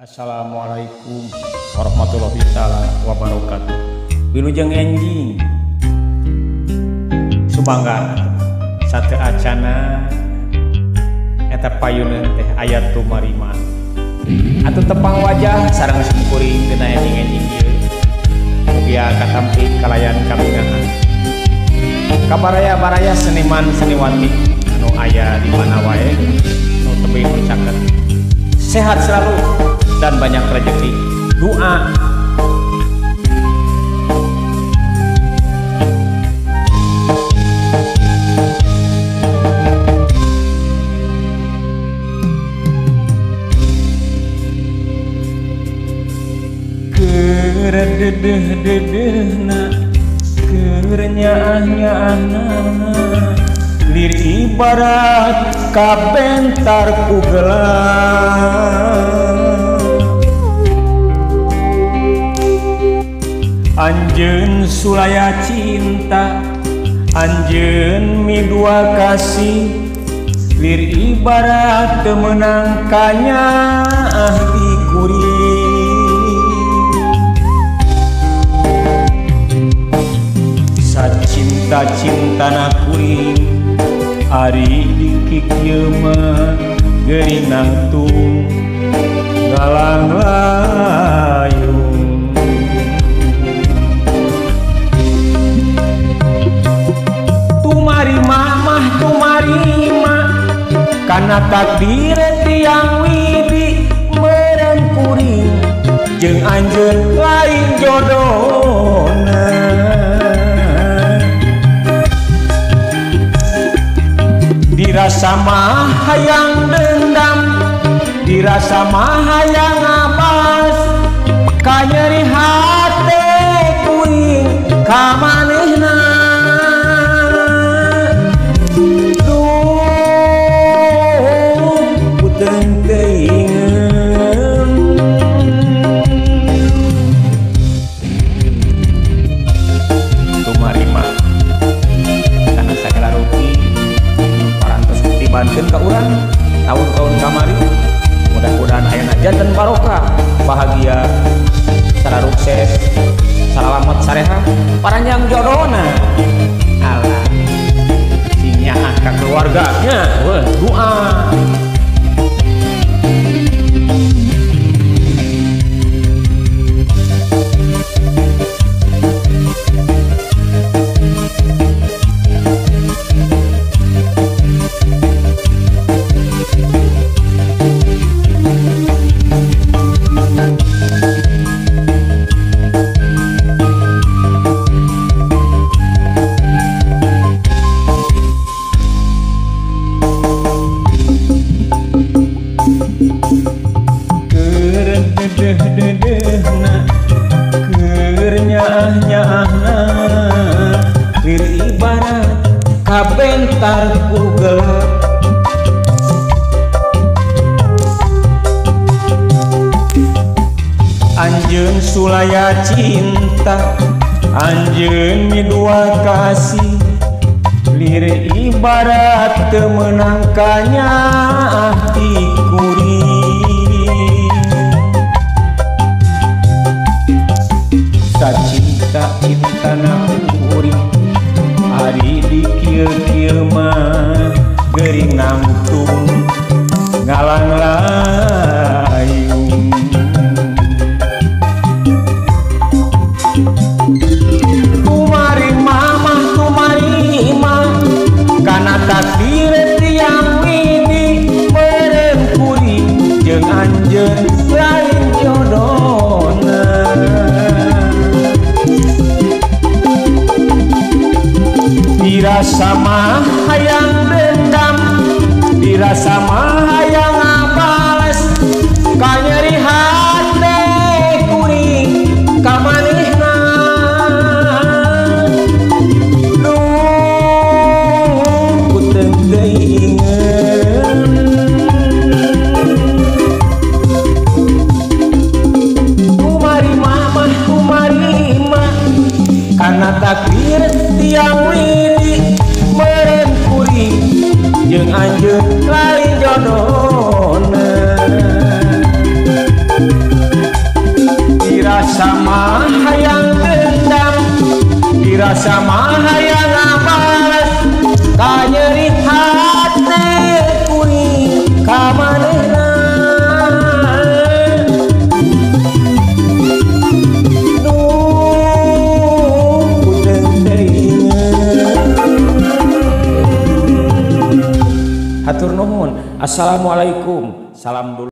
Assalamualaikum warahmatullahi wabarakatuh. Wilujeng enjing subangga sate acana eta payuneun teh aya tumarima atuh tepang wajah sareng sumkuring dina enjing-enjing ieu mugia katampi kalayan kamingahan kabaraya-baraya seniman seniwati anu aya di mana wae nu teu caket sehat selalu dan banyak rezeki. Doa kerededeh-dedehna kerenyaah-nyaahna lir ibarat kabentar ku gelang anjeun sulaya cinta anjeun midua kasih lir ibarat temenang kanya di kuring sacinta-cintana kuring ari dikik ieu mah geuring nangtung ngalang layung tumarima kana takdir tiang widi meureun kuring jeung anjeun lain jodohna dirasa mah hayang dendam dirasa mah hayang ngabas ka nyeri hate kuring ka manehna banten ka urang tahun-tahun kamari mudah-mudahan ayeuna janten barokah bahagia salah sukses salamet sareha paranjang jodohna alah sinyaah ka keluarganya doa kerededeh-dedehna kerenyaah-nyaahna lir ibarat kabentar ku gelap anjeun sulaya cinta anjeun midua kasih lir ibarat temenang kanya di kuring cinta-cintana kuring ari di kieu-kieu mah geuring nangtung ngalang layung tumarima kana takdir tiang widi meureun kuring jeung anjeun lain jodohna dirasa mah hayang dendam dirasa mah hayang ngabales ka nyeri hate kuring ka manehna duh teu keinget tumarima kana takdir tiang widi meureun kuring jeung anjeun lain hatur nuhun. Assalamualaikum. Salam dulu.